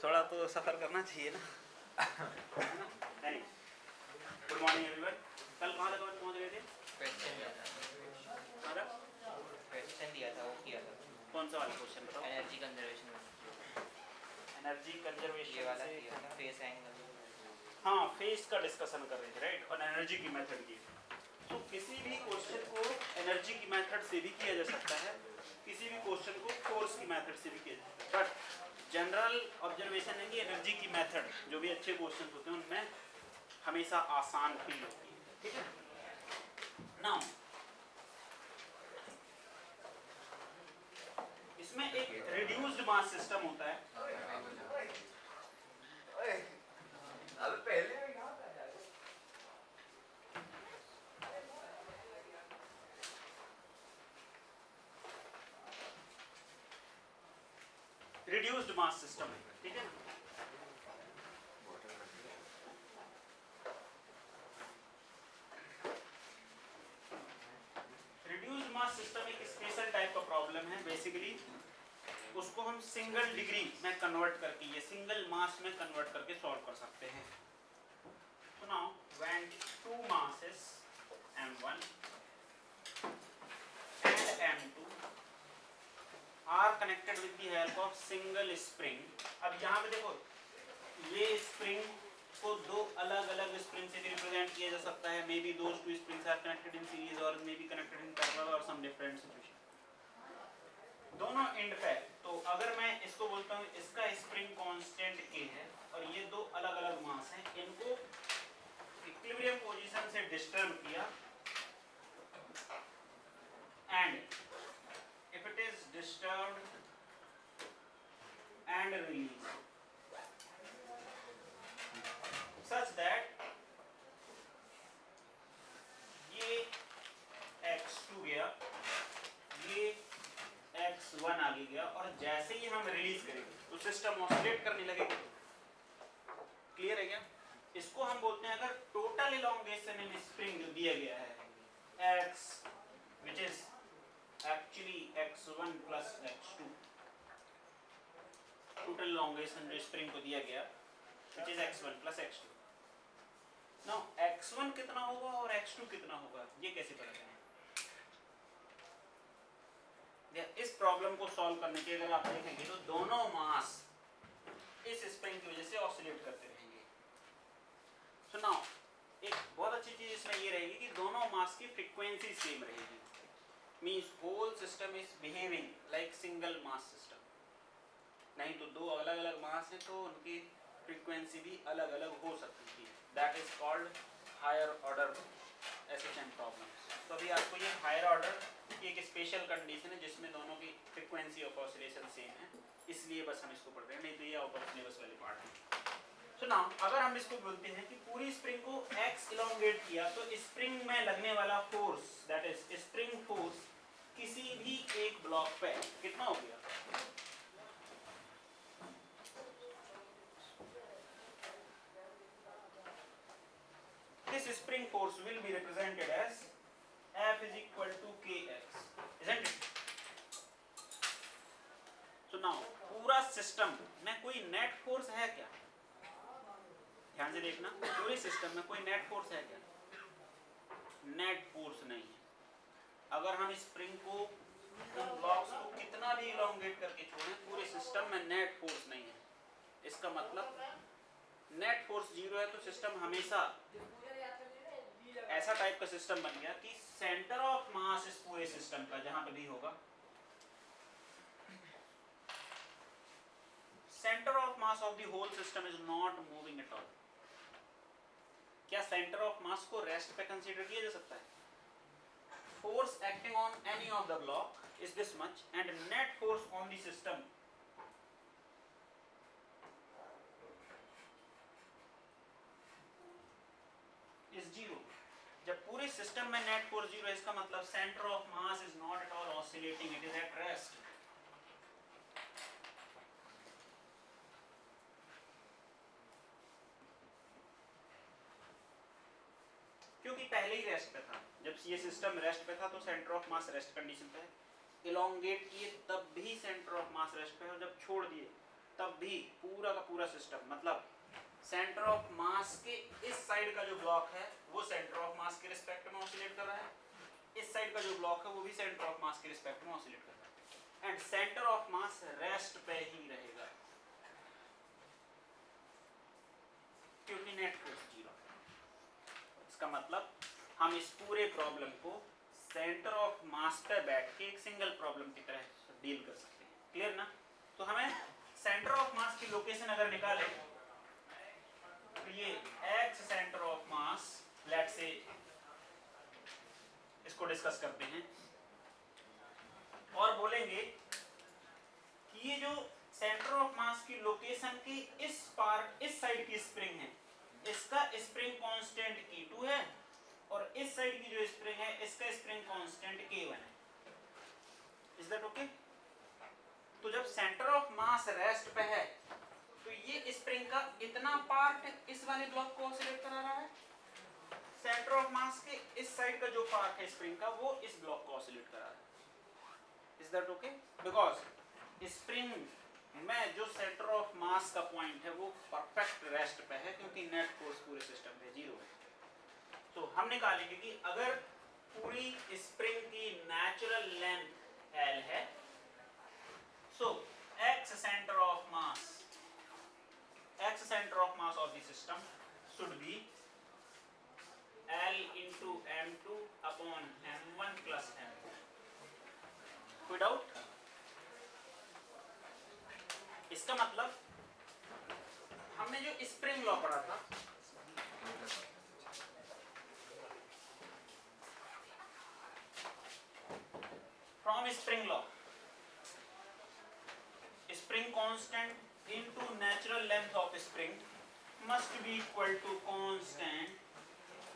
थोड़ा तो सफ़र करना चाहिए ना। नहीं, गुड मॉर्निंग एवरीवन। कल कहाँ तक पहुँच गए थे? क्वेश्चन दिया था वो किया था। कौन सा वाला क्वेश्चन बताओ? एनर्जी कंजर्वेशन एनर्जी कंजर्वेशन ये वाला से किया था, फेस एंगल। हाँ, फेस का डिस्कशन कर रहे थे, राइट, और एनर्जी की मेथड की। तो किसी भी क्वेश्चन को एनर्जी की मेथड से भी किया जा सकता है, किसी भी क्वेश्चन को फोर्स की मेथड से भी किया जा सकता है, बट जनरल ऑब्जर्वेशन है कि एनर्जी की मेथड जो भी अच्छे क्वेश्चन होते हैं उनमें हमेशा आसान फील होती है। ठीक है ना। इसमें एक रिड्यूस्ड मास सिस्टम होता है। रिड्यूस्ड मास सिस्टम है, ठीक है ना। रिड्यूस्ड मास सिस्टम एक स्पेशल टाइप का प्रॉब्लम है। बेसिकली उसको हम सिंगल डिग्री में कन्वर्ट करके, ये सिंगल मास में कन्वर्ट करके सॉल्व कर सकते हैं। So now when two masses m1 and m2 are connected with the help of single spring। अब यहाँ पे देखो, ये स्प्रिंग को दो अलग अलग स्प्रिंग से रिप्रेजेंट किया जा सकता है। May be those two springs are connected in series और may be connected in parallel और सम डिफरेंट सिचुएशन। दोनों एंड पे, तो अगर मैं इसको बोलता हूँ इसका स्प्रिंग कांस्टेंट A है और ये दो अलग अलग मास हैं, इनको इक्विलिब्रियम पोजीशन से डिस्टर्ब किया and if it is disturbed and release such that ये x2 गया, ये x1 आगे गया, और जैसे ही हम रिलीज करेंगे तो सिस्टम ऑसिलेट करने लगेगा। क्लियर है क्या? इसको हम बोलते हैं, अगर टोटल इलोंगेशन इन स्प्रिंग जो दिया गया है x which is actually x1 plus x2, total elongation जो स्प्रिंग को दिया गया which is x1 plus x2। Now x1 कितना होगा और x2 कितना होगा, ये कैसे पता करें? इस प्रॉब्लम को सॉल्व करने के अगर आप देखेंगे तो दोनों मास इस स्प्रिंग की वजह से ऑसिलेट करते रहेंगे। सो नाउ एक बहुत अच्छी चीज इसमें ये रहेगी कि दोनों मास की फ्रीक्वेंसी सेम रहेगी। Means whole system is behaving like single mass system. नहीं तो दो अलग अलग मास हैं तो उनकी फ्रीक्वेंसी भी अलग अलग हो सकती है। That is called higher order SHM problems. तो अभी आपको ये हायर ऑर्डर की एक स्पेशल कंडीशन है जिसमें दोनों की फ्रीक्वेंसी ऑफ ऑसिलेशन सेम है, इसलिए बस हम इसको पढ़ रहे हैं, नहीं तो ये आउट ऑफ सिलेबस वाली पार्ट है। तो नाउ अगर हम इसको बोलते हैं कि पूरी स्प्रिंग को x इलोंगेट किया तो स्प्रिंग में लगने वाला force, that is spring force, किसी भी एक ब्लॉक पे कितना हो गया? This spring force will be represented as F is equal to kx, isn't it? So now पूरा सिस्टम में कोई नेट फोर्स है क्या? ध्यान से देखना, पूरे सिस्टम में कोई नेट फोर्स है क्या? नेट फोर्स नहीं है। अगर हम स्प्रिंग को, उन ब्लॉक्स को कितना भी इलोंगेट करके छोड़ें, पूरे सिस्टम में नेट फोर्स नहीं है। इसका मतलब नेट फोर्स जीरो है तो सिस्टम हमेशा ऐसा टाइप का सिस्टम बन गया कि सेंटर ऑफ मास इस पूरे सिस्टम का जहां पे भी होगा, centre of mass of the whole system is not moving at all. क्या सेंटर ऑफ मास को रेस्ट पे कंसीडर किया जा सकता है? Force acting on any of the block is this much and net force on the system is zero. जब पूरे system में नेट फोर्स जीरो है, इसका मतलब centre of mass is not at all oscillating, it is at rest. क्योंकि पहले ही rest पे था। जब ये सिस्टम रेस्ट पे था तो centre of mass rest condition पे है। इलोंगेट किए तब भी सेंटर ऑफ मास रेस्ट पे है, और जब छोड़ दिए तब भी पूरा का पूरा सिस्टम, मतलब सेंटर ऑफ मास के इस साइड का जो ब्लॉक है वो सेंटर ऑफ मास के रिस्पेक्ट में ऑसिलेट कर रहा है, इस साइड का जो ब्लॉक है वो भी सेंटर ऑफ मास के रिस्पेक्ट में ऑसिलेट कर रहा है, and centre of mass rest पे ही रहेगा क्योंकि नेट फोर्स 0 है। इसका मतलब हम इस पूरे प्रॉब्लम को सेंटर ऑफ मास पे बैठ के एक सिंगल प्रॉब्लम की तरह डील कर सकते हैं। क्लियर ना? तो हमें सेंटर ऑफ मास की लोकेशन अगर निकालें तो ये X centre of mass, let से इसको डिस्कस करते हैं और बोलेंगे कि ये जो सेंटर ऑफ मास की लोकेशन की इस पार्ट, इस साइड की स्प्रिंग है, इसका स्प्रिंग कांस्टेंट K2 है और इस साइड की जो स्प्रिंग है इसका स्प्रिंग कांस्टेंट K1 है। Is that okay? तो जब सेंटर ऑफ मास रेस्ट पे है तो ये स्प्रिंग का इतना पार्ट इस वाले ब्लॉक को ऑसिलेट करा रहा है, सेंटर ऑफ मास के इस साइड का जो पार्ट है स्प्रिंग का वो इस ब्लॉक को ऑसिलेट करा रहा है। Is that okay? Because spring में जो सेंटर ऑफ मास का पॉइंट है वो परफेक्ट रेस्ट पे है क्योंकि नेट फोर्स पूरे सिस्टम पे 0 है। तो हम निकालेंगे कि अगर पूरी स्प्रिंग की नेचुरल लेंथ L है, सो x center of mass of the system should be L into m2 upon m1 plus m2. कोई डाउट? इसका मतलब हमने जो स्प्रिंग लॉ पढ़ा था, from spring law, spring constant into natural length of spring must be equal to constant,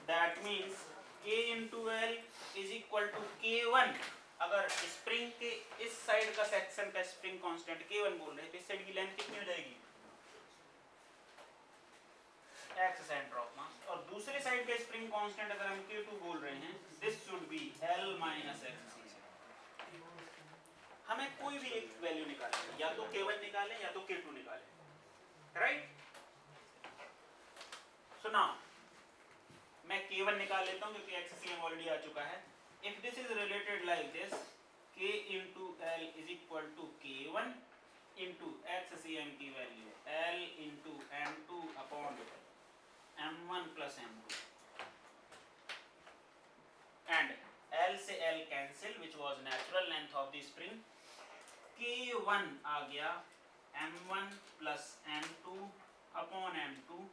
that means K into L is equal to K1। अगर spring के इस साइड का सेक्शन का स्प्रिंग कांस्टेंट K1 बोल रहे हैं तो इस साइड की लेंथ कितनी हो जाएगी? x सेंटर ऑफ मास, और दूसरे साइड का स्प्रिंग कांस्टेंट अगर हम K2 बोल रहे हैं, this should be L minus x। हमें कोई भी एक वैल्यू निकालें, या तो K1 निकालें या तो K2 निकालें, राइट? सो नाउ मैं K1 निकाल लेता हूं क्योंकि XCM ऑलरेडी आ चुका है। If this is related like this, K into L is equal to K1 into XCM की value L into M2 upon M1 plus M2, and L से L cancel which was natural length of the spring, K1 आ गया M1 plus M2 upon M2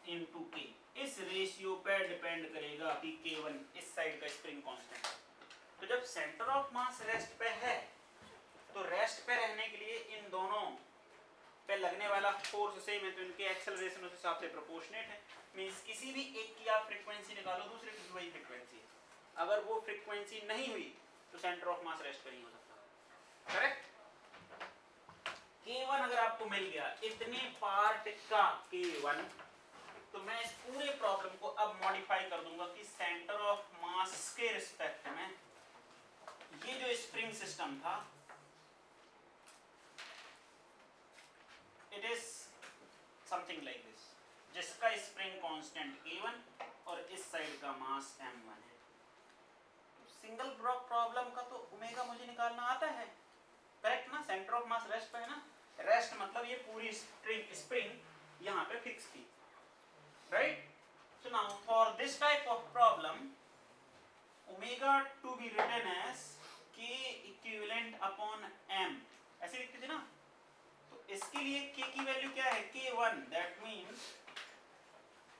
into K। इस ratio पे depend करेगा कि K1 इस side का spring constant है। तो जब सेंटर ऑफ मास रेस्ट पे है तो रेस्ट पे रहने के लिए इन दोनों पे लगने वाला फोर्स सेम है, तो इनके एक्सेलरेशन उस हिसाब से प्रोपोर्शनेट है। मींस किसी भी एक की आप फ्रीक्वेंसी निकालो, दूसरे की वही फ्रीक्वेंसी है, अगर वो फ्रीक्वेंसी नहीं हुई तो सेंटर ऑफ मास रेस्ट पे नहीं हो सकता। करेक्ट? K1 अगर आपको मिल गया इतने पार्ट का K1, तो मैं इस पूरे प्रॉब्लम को अब मॉडिफाई कर दूंगा कि सेंटर ऑफ मास के रिस्पेक्ट में ये जो स्प्रिंग सिस्टम था it is something like this, जिसका स्प्रिंग कांस्टेंट K1 और इस साइड का मास M1 है। सिंगल ब्लॉक प्रॉब्लम का तो ओमेगा मुझे निकालना आता है, करेक्ट ना? सेंटर ऑफ मास रेस्ट पे है ना, रेस्ट मतलब ये पूरी स्प्रिंग यहाँ पे फिक्स थी, right? So now for this type of problem omega to be written as K equivalent upon M, ऐसे लिखते थे ना? तो इसके लिए K की वैल्यू क्या है? K1, that means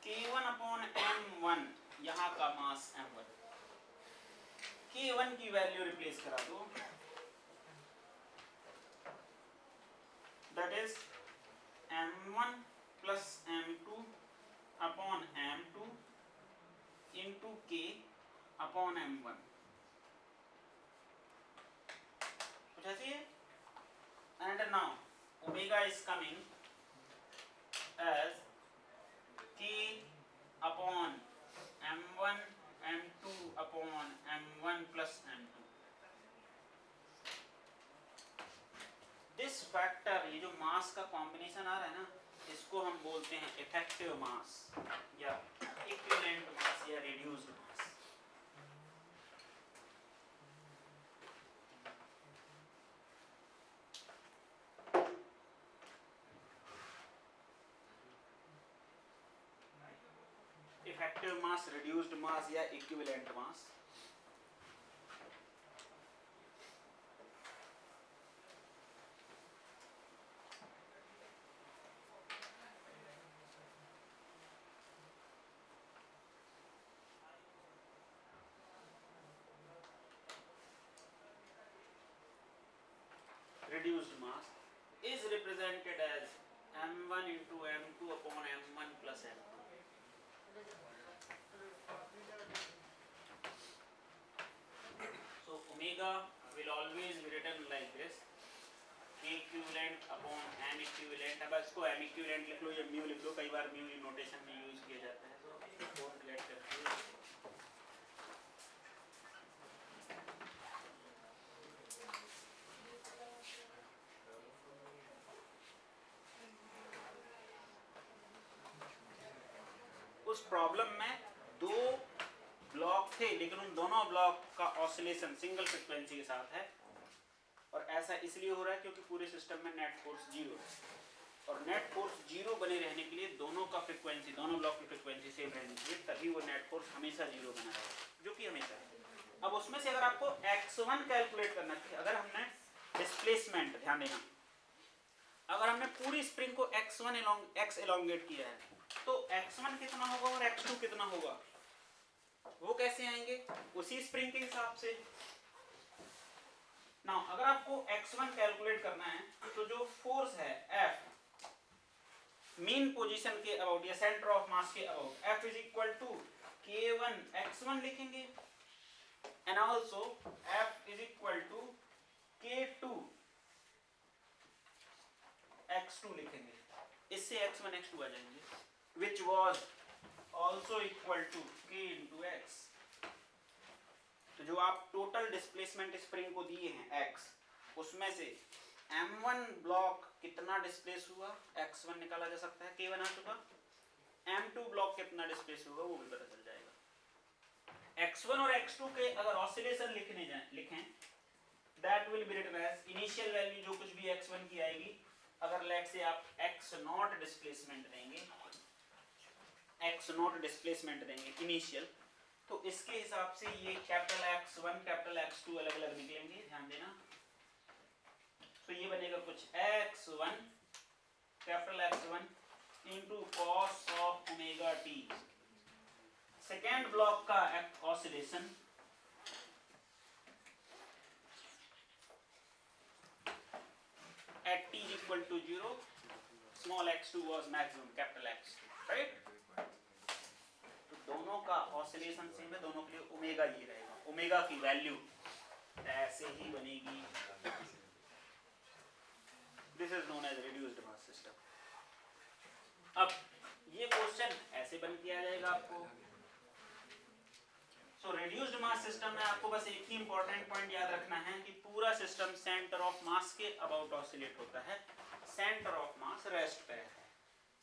K1 upon M1, यहाँ का मास M1। K1 की वैल्यू रिप्लेस करा दो, that is M1 plus M2 upon M2 into K upon M1, कुछ ऐसी है? And now omega is coming as K upon M1 M2 upon M1 plus M2. This factor, ये जो मास का combination आ रहा है ना, इसको हम बोलते हैं इफेक्टिव मास या इक्विवेलेंट मास या रिड्यूस्ड मास। इफेक्टिव मास, रिड्यूस्ड मास या equivalent mass. Reduced mass is represented as m1 into m2 upon m1 plus m2. So omega will always be written like this, k equivalent upon m equivalent. अब इसको m equivalent लिख लो या mu लिख लो, कई बार mu notation में use किया जाता है, so don't get confused. उस प्रॉब्लम में दो ब्लॉक थे, लेकिन उन दोनों ब्लॉक का ऑसिलेशन सिंगल फ्रीक्वेंसी के साथ है, और ऐसा इसलिए हो रहा है क्योंकि पूरे सिस्टम में नेट फोर्स जीरो है, और नेट फोर्स जीरो बने रहने के लिए दोनों का फ्रीक्वेंसी, दोनों ब्लॉक की फ्रीक्वेंसी सेम रहनी चाहिए, तभी वो नेट फोर्स हमेशा जीरो बना रहेगा, जो कि हमेशा है। अब उसमें से अगर आपको x1 कैलकुलेट करना चाहिए, अगर हमने डिस्प्लेसमेंट, ध्यान देना, अगर हमने पूरी स्प्रिंग को x एलोंगेट किया है, तो x1 कितना होगा और x2 कितना होगा, वो कैसे आएंगे? उसी स्प्रिंग के हिसाब से। नाउ अगर आपको x1 कैलकुलेट करना है, तो जो फोर्स है F मीन पोजीशन के अबाउट या सेंटर ऑफ मास के about, F is equal to k1 x1 लिखेंगे, and also F is equal to k2 x2 लिखेंगे, इससे x1 x2 आ जाएंगे, which was also equal to k into x। तो जो आप टोटल डिस्प्लेसमेंट स्प्रिंग को दिए हैं x, उसमें से m1 ब्लॉक कितना डिस्प्लेस हुआ x1 निकाला जा सकता है, k1 आ चुका, m2 ब्लॉक कितना डिस्प्लेस हुआ वो भी पता चल जाएगा। x1 और x2 के अगर ऑसिलेशन लिखें, that will be written as initial value जो कुछ भी x1 की आएगी, अगर लेट से आप x0 डिस्प्लेसमेंट देंगे, x0 डिस्प्लेसमेंट देंगे इनिशियल, तो इसके हिसाब से ये कैपिटल X1 कैपिटल X2 अलग अलग निकलेंगे, ध्यान देना। तो ये बनेगा कुछ x1 capital X1 into cos of omega t, second block का oscillation at t is equal to 0, small x2 was maximum capital X, right? तो दोनों का ऑसिलेशन सेम है, दोनों के लिए ओमेगा ये रहेगा, ओमेगा की वैल्यू ऐसे ही बनेगी। This is known as reduced mass system. अब ये क्वेश्चन ऐसे बन किया जाएगा आपको। सो रिड्यूस्ड मास सिस्टम में आपको बस एक ही इंपॉर्टेंट पॉइंट याद रखना है कि पूरा सिस्टम सेंटर ऑफ मास के अबाउट ऑसिलेट होता है, सेंटर ऑफ मास रेस्ट पे रहता है।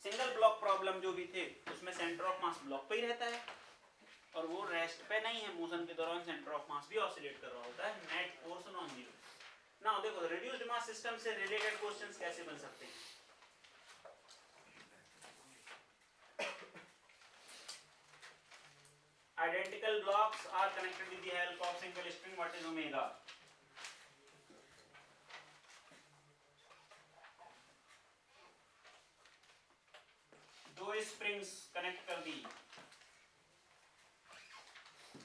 सिंगल ब्लॉक प्रॉब्लम जो भी थे उसमें सेंटर ऑफ मास ब्लॉक पे ही रहता है, और वो रेस्ट पे नहीं है, मोशन के दौरान सेंटर ऑफ मास भी ऑसिलेट कर रहा होता है, net force non zero. Now देखो रिड्यूस्ड मास सिस्टम से रिलेटेड क्वेश्चंस कैसे बन सकते हैं। Identical blocks are connected with the help of single string. What is omega? दो स्प्रिंग्स कनेक्ट कर दी,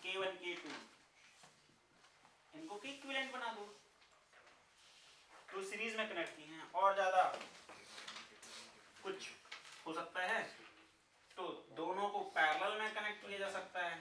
K1 K2, इनको इक्विवेलेंट बना दो, तो सीरीज में कनेक्ट की हैं, और ज्यादा कुछ हो सकता है तो दोनों को पैरेलल में कनेक्ट किया जा सकता है।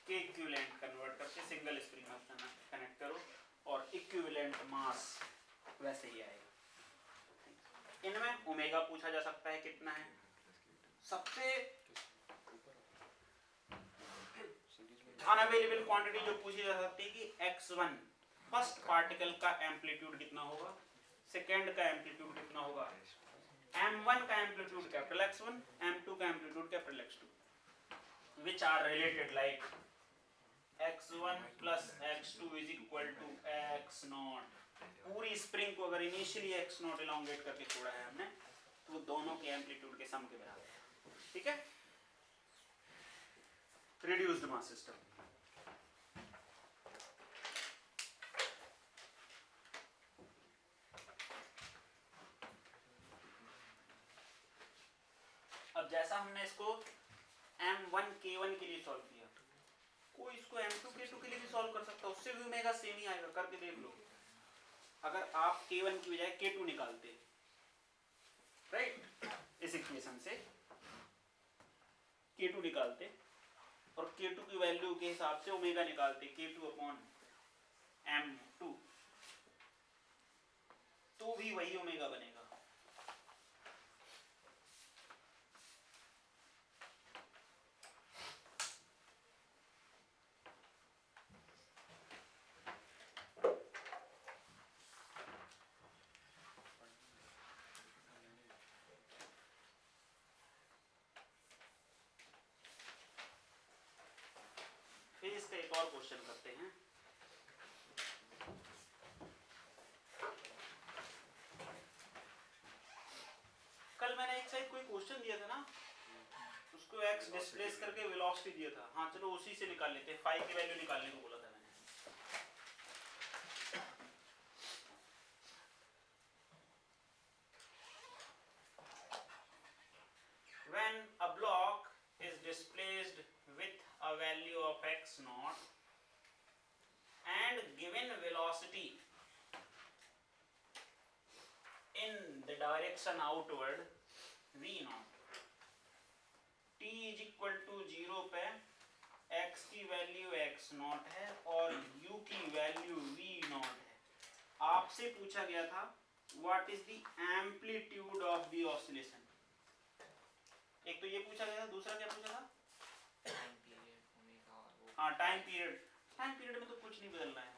के इक्विवेलेंट कन्वर्ट करके सिंगल स्प्रिंग में कनेक्ट करो, और ऑसिलेंट मास वैसे ही आएगा। इनमें ओमेगा पूछा जा सकता है कितना है। सबसे अनअवेलेबल क्वांटिटी जो पूछी जा सकती है कि x1 फर्स्ट पार्टिकल का एम्पलीट्यूड कितना होगा, सेकेंड का एम्पलीट्यूड कितना होगा, m1 का एम्पलीट्यूड कैपिटल x1, m2 का amplitude capital x2, which are related like x1 plus x2 is equal to x0। पूरी स्प्रिंग को अगर इनिशियली x0 इलोंगेट करके छोड़ा है हमने तो वो दोनों के एम्पलीट्यूड के सम के बराबर है। ठीक है, रिड्यूस्ड मास सिस्टम। अब जैसा हमने इसको m1 k1 के लिए सॉल्व किया, कोई इसको m2 k2 के लिए भी सॉल्व कर सकता है, उससे भी ओमेगा सेम ही आएगा, करके देख लो। अगर आप k1 की बजाय k2 निकालते, राइट, इस इक्वेशन से k2 निकालते और k2 की वैल्यू के हिसाब से ओमेगा निकालते k2 अपॉन m2, तो भी वही ओमेगा बनेगा। फिर इसका एक और क्वेश्चन करते हैं। कल मैंने एक साइड कोई क्वेश्चन दिया था ना, उसको x डिस्प्लेस करके वेलोसिटी दिया था। हाँ चलो उसी से निकाल लेते हैं, फाई की वैल्यू निकालने को बोला था मैंने। When a block is displaced with a value of x0 and given velocity in the direction outward v0, t is equal to 0 पे x की वैल्यू x0 है और u की वैल्यू v0 है। आपसे पूछा गया था what is the amplitude of the oscillation। एक तो ये पूछा गया था, दूसरा क्या पूछा था? टाइम पीरियड ओमेगा और वो हाँ टाइम पीरियड। टाइम पीरियड में तो कुछ नहीं बदलना है,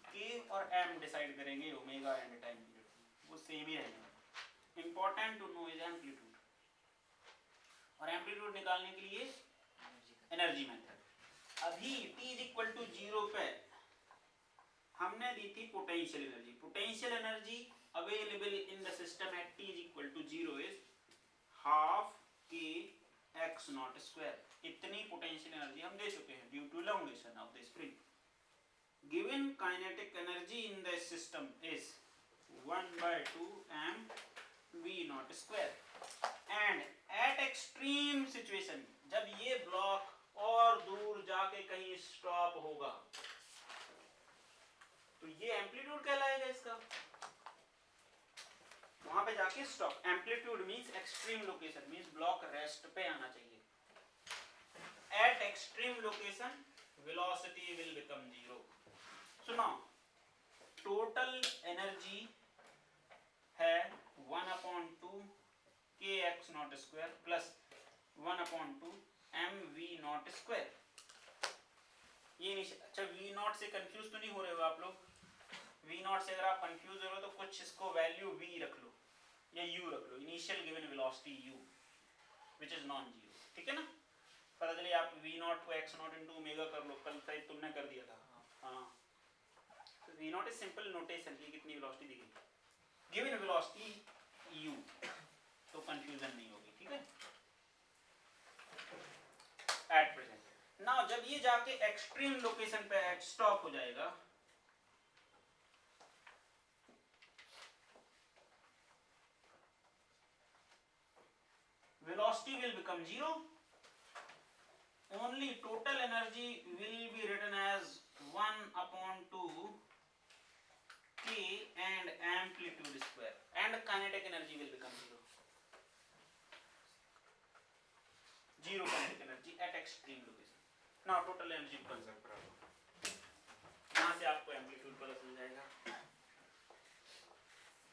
k और m डिसाइड करेंगे ओमेगा एंड टाइम पीरियड, वो सेम ही रहेगा। Important to know is amplitude, और एम्पलीट्यूड निकालने के लिए एनर्जी मेथड। अभी t इज इक्वल टू 0 पे हमने दी थी potential energy. Potential energy available in the system at t is equal to 0 is half k x0 square. इतनी पोटेंशियल एनर्जी हम दे चुके हैं due to elongation of the spring. Given kinetic energy in the system is 1/2 m v0 square and eight extreme situation, जब ये block और दूर जाके कहीं स्टॉप होगा तो ये एम्पलीट्यूड कहलाएगा इसका, वहां पे जाके stop. Amplitude means extreme location, means block rest पे आना चाहिए। Eight extreme location velocity will become 0। So now total energy है 1/2 k x0 square plus 1/2 m v0 square. ये नहीं, अच्छा v0 से कंफ्यूज तो नहीं हो रहे हो आप लोग? v0 से अगर आप कंफ्यूज हो रहे हो तो कुछ इसको वैल्यू v रख लो या u रख लो, initial given velocity u which is non zero. ठीक है ना, पता चले आप v0 को x0 इनटू ओमेगा कर लो, कल शायद तुमने कर दिया था। हाँ तो v0 इज सिंपल नोटेशन की कितनी वेलोसिटी दी गई, गिवन वेलोसिटी u, तो कंफ्यूजन नहीं होगी। ठीक है, एट प्रेजेंट नाउ जब ये जाके एक्सट्रीम लोकेशन पे एट स्टॉप हो जाएगा velocity will become 0, only total energy will be written as 1/2 k and amplitude square and kinetic energy will become 0 kinetic energy at extreme location। now total energy conserved, यहाँ से आपको amplitude पता चल जाएगा।